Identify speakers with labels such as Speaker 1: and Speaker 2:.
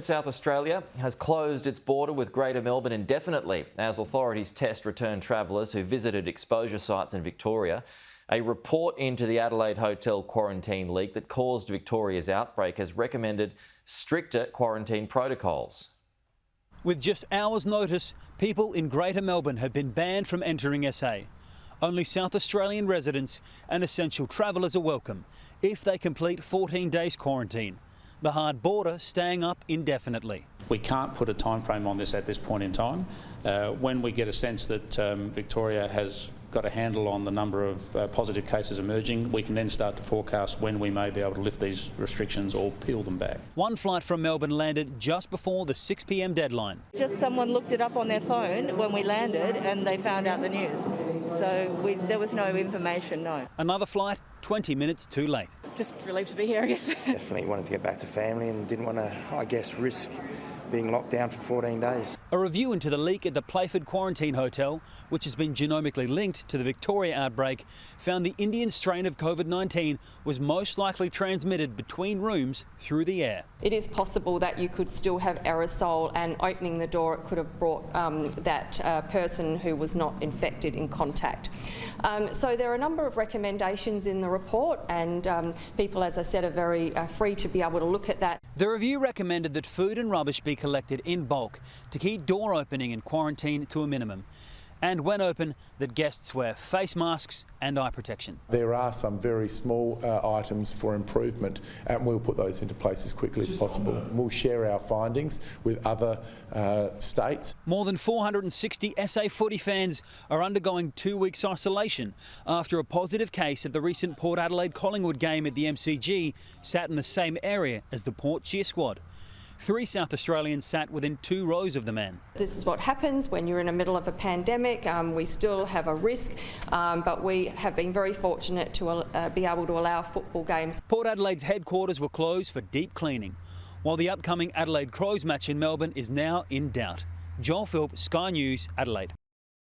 Speaker 1: South Australia has closed its border with Greater Melbourne indefinitely as authorities test return travellers who visited exposure sites in Victoria. A report into the Adelaide hotel quarantine leak that caused Victoria's outbreak has recommended stricter quarantine protocols.
Speaker 2: With just hours' notice, people in Greater Melbourne have been banned from entering SA. Only South Australian residents and essential travellers are welcome if they complete 14 days quarantine. The hard border staying up indefinitely.
Speaker 3: We can't put a time frame on this at this point in time. When we get a sense that Victoria has got a handle on the number of positive cases emerging, we can then start to forecast when we may be able to lift these restrictions or peel them back.
Speaker 2: One flight from Melbourne landed just before the 6 p.m. deadline.
Speaker 4: Just someone looked it up on their phone when we landed and they found out the news. So there was no information, no.
Speaker 2: Another flight 20 minutes too late.
Speaker 5: Just relieved to be here, I guess.
Speaker 6: Definitely wanted to get back to family and didn't want to, I guess, risk being locked down for 14 days.
Speaker 2: A review into the leak at the Playford quarantine hotel, which has been genomically linked to the Victoria outbreak, found the Indian strain of COVID-19 was most likely transmitted between rooms through the air.
Speaker 5: It is possible that you could still have aerosol, and opening the door it could have brought that person who was not infected in contact. So there are a number of recommendations in the report, and people, as I said, are very free to be able to look at that.
Speaker 2: The review recommended that food and rubbish be collected in bulk to keep door opening in quarantine to a minimum, and when open, that guests wear face masks and eye protection.
Speaker 7: There are some very small items for improvement, and we'll put those into place as quickly as possible. We'll share our findings with other states.
Speaker 2: More than 460 SA footy fans are undergoing 2 weeks isolation after a positive case at the recent Port Adelaide-Collingwood game at the MCG sat in the same area as the Port cheer squad. 3 South Australians sat within 2 rows of the man.
Speaker 5: This is what happens when you're in the middle of a pandemic. We still have a risk, but we have been very fortunate to be able to allow football games.
Speaker 2: Port Adelaide's headquarters were closed for deep cleaning, while the upcoming Adelaide Crows match in Melbourne is now in doubt. Joel Philp, Sky News, Adelaide.